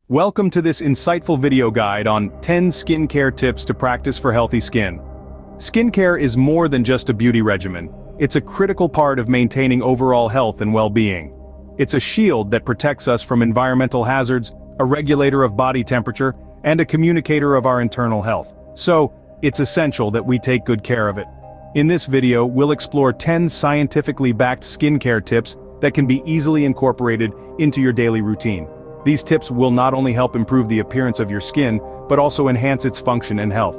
Welcome to this insightful video guide on 10 skincare tips to practice for healthy skin. Skincare is more than just a beauty regimen. It's a critical part of maintaining overall health and well-being. It's a shield that protects us from environmental hazards, a regulator of body temperature, and a communicator of our internal health. So, it's essential that we take good care of it. In this video, we'll explore 10 scientifically backed skincare tips that can be easily incorporated into your daily routine. These tips will not only help improve the appearance of your skin, but also enhance its function and health.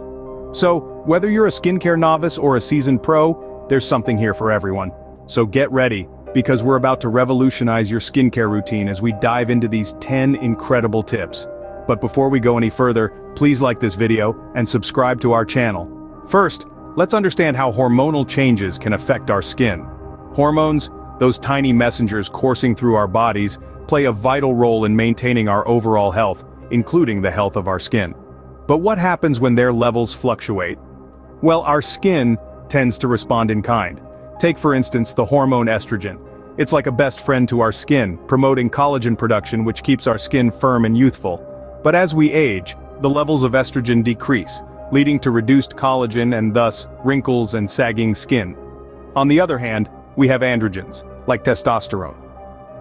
So, whether you're a skincare novice or a seasoned pro, there's something here for everyone. So get ready, because we're about to revolutionize your skincare routine as we dive into these 10 incredible tips. But before we go any further, please like this video and subscribe to our channel. First, let's understand how hormonal changes can affect our skin. Hormones, those tiny messengers coursing through our bodies, play a vital role in maintaining our overall health, including the health of our skin. But what happens when their levels fluctuate? Well, our skin tends to respond in kind. Take for instance the hormone estrogen. It's like a best friend to our skin, promoting collagen production which keeps our skin firm and youthful. But as we age, the levels of estrogen decrease, leading to reduced collagen and thus wrinkles and sagging skin. On the other hand, we have androgens, like testosterone.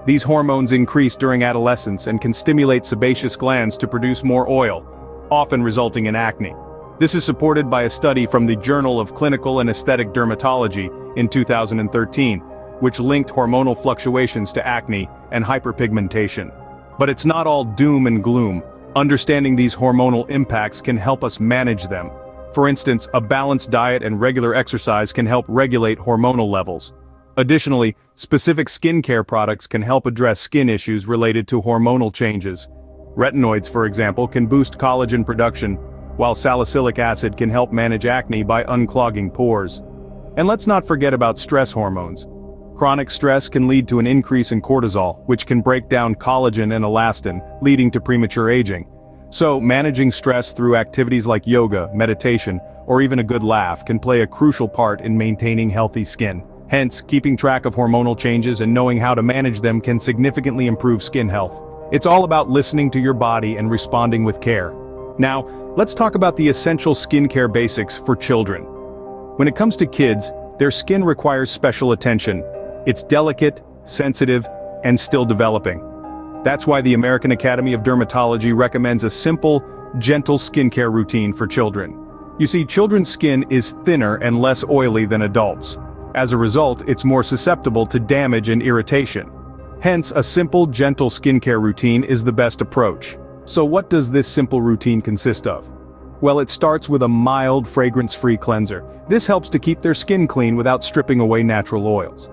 These hormones increase during adolescence and can stimulate sebaceous glands to produce more oil, often resulting in acne. This is supported by a study from the Journal of Clinical and Aesthetic Dermatology in 2013, which linked hormonal fluctuations to acne and hyperpigmentation. But it's not all doom and gloom. Understanding these hormonal impacts can help us manage them. For instance, a balanced diet and regular exercise can help regulate hormonal levels. Additionally, specific skincare products can help address skin issues related to hormonal changes. Retinoids, for example, can boost collagen production, while salicylic acid can help manage acne by unclogging pores. And let's not forget about stress hormones. Chronic stress can lead to an increase in cortisol, which can break down collagen and elastin, leading to premature aging. So, managing stress through activities like yoga, meditation, or even a good laugh can play a crucial part in maintaining healthy skin. Hence, keeping track of hormonal changes and knowing how to manage them can significantly improve skin health. It's all about listening to your body and responding with care. Now, let's talk about the essential skincare basics for children. When it comes to kids, their skin requires special attention. It's delicate, sensitive, and still developing. That's why the American Academy of Dermatology recommends a simple, gentle skincare routine for children. You see, children's skin is thinner and less oily than adults. As a result, it's more susceptible to damage and irritation. Hence, a simple, gentle skincare routine is the best approach. So what does this simple routine consist of? Well, it starts with a mild, fragrance-free cleanser. This helps to keep their skin clean without stripping away natural oils.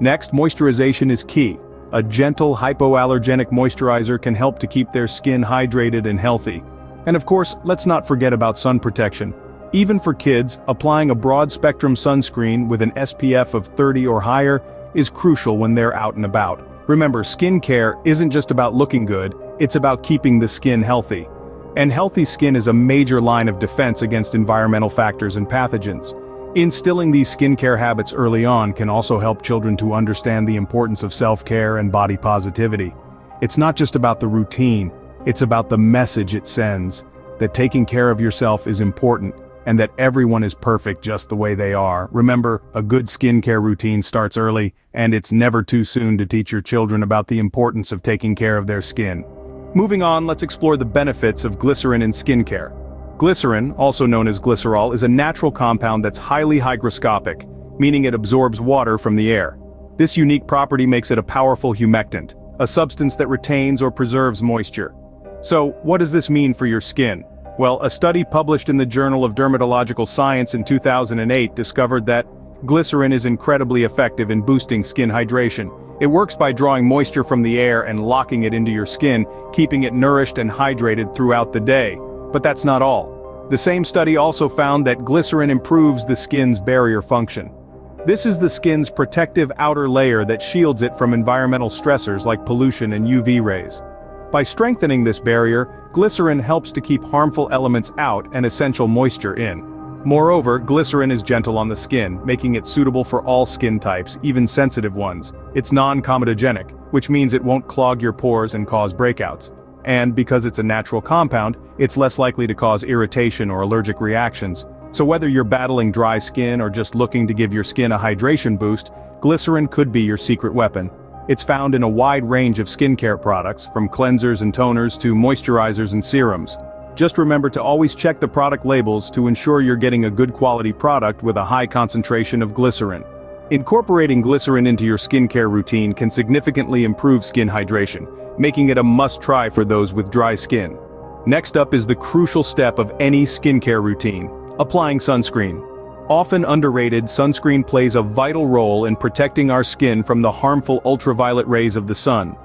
Next, moisturization is key. A gentle, hypoallergenic moisturizer can help to keep their skin hydrated and healthy. And of course, let's not forget about sun protection. Even for kids, applying a broad-spectrum sunscreen with an SPF of 30 or higher is crucial when they're out and about. Remember, skincare isn't just about looking good, it's about keeping the skin healthy. And healthy skin is a major line of defense against environmental factors and pathogens. Instilling these skincare habits early on can also help children to understand the importance of self-care and body positivity. It's not just about the routine, it's about the message it sends, that taking care of yourself is important, and that everyone is perfect just the way they are. Remember, a good skincare routine starts early, and it's never too soon to teach your children about the importance of taking care of their skin. Moving on, let's explore the benefits of glycerin in skincare. Glycerin, also known as glycerol, is a natural compound that's highly hygroscopic, meaning it absorbs water from the air. This unique property makes it a powerful humectant, a substance that retains or preserves moisture. So, what does this mean for your skin? Well, a study published in the Journal of Dermatological Science in 2008 discovered that glycerin is incredibly effective in boosting skin hydration. It works by drawing moisture from the air and locking it into your skin, keeping it nourished and hydrated throughout the day. But that's not all. The same study also found that glycerin improves the skin's barrier function. This is the skin's protective outer layer that shields it from environmental stressors like pollution and UV rays. By strengthening this barrier, glycerin helps to keep harmful elements out and essential moisture in. Moreover, glycerin is gentle on the skin, making it suitable for all skin types, even sensitive ones. It's non-comedogenic, which means it won't clog your pores and cause breakouts. and because it's a natural compound, it's less likely to cause irritation or allergic reactions. So whether you're battling dry skin or just looking to give your skin a hydration boost, glycerin could be your secret weapon. It's found in a wide range of skincare products, from cleansers and toners to moisturizers and serums. Just remember to always check the product labels to ensure you're getting a good quality product with a high concentration of glycerin. Incorporating glycerin into your skincare routine can significantly improve skin hydration, making it a must-try for those with dry skin. Next up is the crucial step of any skincare routine: applying sunscreen. Often underrated, sunscreen plays a vital role in protecting our skin from the harmful ultraviolet rays of the sun.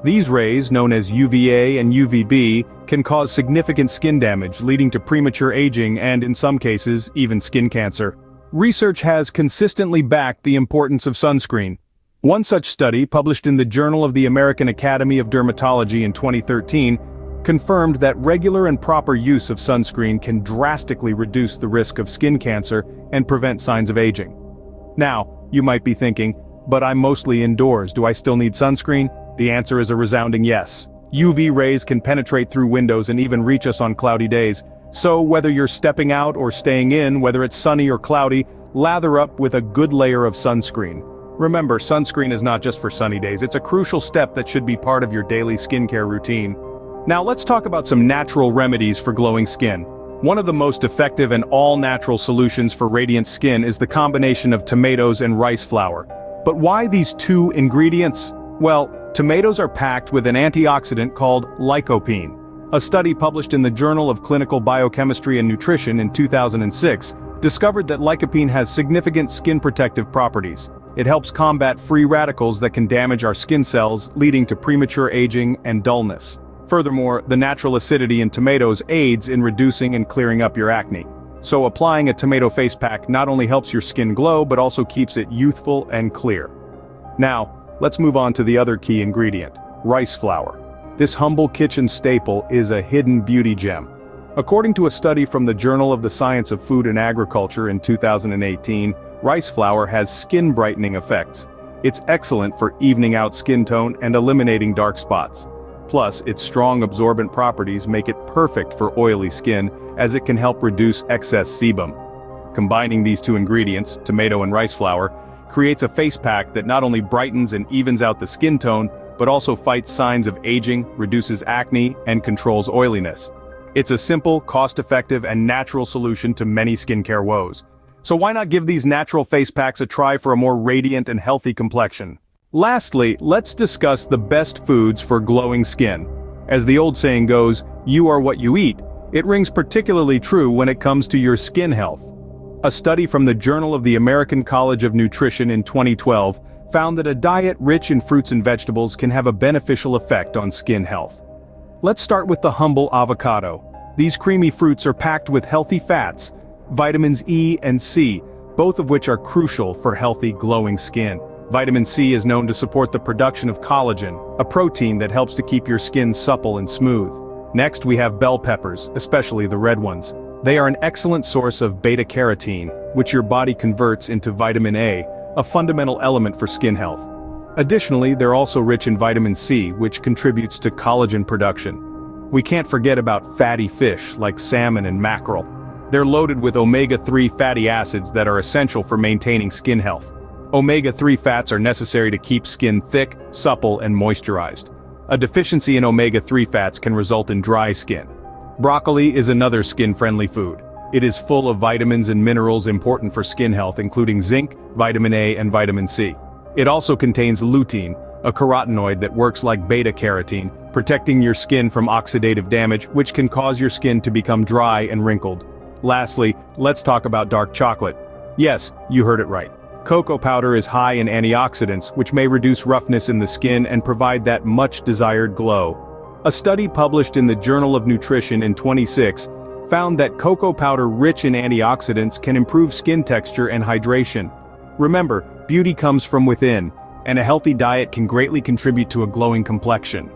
These rays, known as UVA and UVB, can cause significant skin damage, leading to premature aging and, in some cases, even skin cancer. Research has consistently backed the importance of sunscreen. One such study, published in the Journal of the American Academy of Dermatology in 2013, confirmed that regular and proper use of sunscreen can drastically reduce the risk of skin cancer and prevent signs of aging. Now, you might be thinking, but I'm mostly indoors, do I still need sunscreen? The answer is a resounding yes. UV rays can penetrate through windows and even reach us on cloudy days. So whether you're stepping out or staying in, whether it's sunny or cloudy, lather up with a good layer of sunscreen. Remember, sunscreen is not just for sunny days, it's a crucial step that should be part of your daily skincare routine. Now let's talk about some natural remedies for glowing skin. One of the most effective and all-natural solutions for radiant skin is the combination of tomatoes and rice flour. But why these two ingredients? Well, tomatoes are packed with an antioxidant called lycopene. A study published in the Journal of Clinical Biochemistry and Nutrition in 2006 discovered that lycopene has significant skin protective properties. It helps combat free radicals that can damage our skin cells, leading to premature aging and dullness. Furthermore, the natural acidity in tomatoes aids in reducing and clearing up your acne. So applying a tomato face pack not only helps your skin glow but also keeps it youthful and clear. Now, let's move on to the other key ingredient: rice flour. This humble kitchen staple is a hidden beauty gem. According to a study from the Journal of the Science of Food and Agriculture in 2018, rice flour has skin brightening effects. It's excellent for evening out skin tone and eliminating dark spots. Plus, its strong absorbent properties make it perfect for oily skin, as it can help reduce excess sebum. Combining these two ingredients, tomato and rice flour, creates a face pack that not only brightens and evens out the skin tone, but also fights signs of aging, reduces acne, and controls oiliness. It's a simple, cost-effective, and natural solution to many skincare woes. So why not give these natural face packs a try for a more radiant and healthy complexion? Lastly, let's discuss the best foods for glowing skin. As the old saying goes, you are what you eat. It rings particularly true when it comes to your skin health. A study from the Journal of the American College of Nutrition in 2012 found that a diet rich in fruits and vegetables can have a beneficial effect on skin health. Let's start with the humble avocado. These creamy fruits are packed with healthy fats, vitamins E and C, both of which are crucial for healthy, glowing skin. Vitamin C is known to support the production of collagen, a protein that helps to keep your skin supple and smooth. Next, we have bell peppers, especially the red ones. They are an excellent source of beta-carotene, which your body converts into vitamin A fundamental element for skin health. Additionally, they're also rich in vitamin C, which contributes to collagen production. We can't forget about fatty fish like salmon and mackerel. They're loaded with omega-3 fatty acids that are essential for maintaining skin health. Omega-3 fats are necessary to keep skin thick, supple, and moisturized. A deficiency in omega-3 fats can result in dry skin. Broccoli is another skin-friendly food. It is full of vitamins and minerals important for skin health, including zinc, vitamin A, and vitamin C. It also contains lutein, a carotenoid that works like beta-carotene, protecting your skin from oxidative damage, which can cause your skin to become dry and wrinkled. Lastly, let's talk about dark chocolate. Yes, you heard it right. Cocoa powder is high in antioxidants, which may reduce roughness in the skin and provide that much-desired glow. A study published in the Journal of Nutrition in 2006 found that cocoa powder rich in antioxidants can improve skin texture and hydration. Remember, beauty comes from within, and a healthy diet can greatly contribute to a glowing complexion.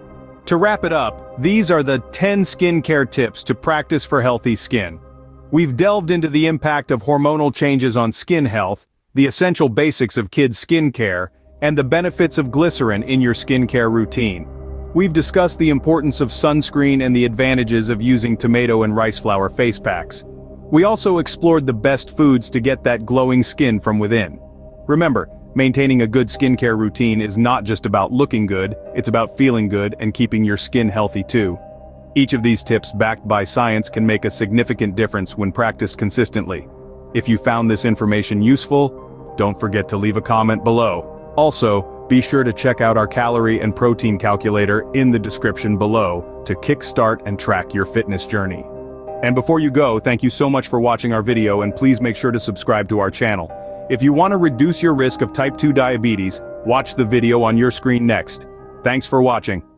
To wrap it up, these are the 10 skincare tips to practice for healthy skin. We've delved into the impact of hormonal changes on skin health, the essential basics of kids' skincare, and the benefits of glycerin in your skincare routine. We've discussed the importance of sunscreen and the advantages of using tomato and rice flour face packs. We also explored the best foods to get that glowing skin from within. Remember, maintaining a good skincare routine is not just about looking good, it's about feeling good and keeping your skin healthy too. Each of these tips backed by science can make a significant difference when practiced consistently. If you found this information useful, don't forget to leave a comment below. Also, be sure to check out our calorie and protein calculator in the description below to kickstart and track your fitness journey. And before you go, thank you so much for watching our video, and please make sure to subscribe to our channel. If you want to reduce your risk of type 2 diabetes, watch the video on your screen next. Thanks for watching.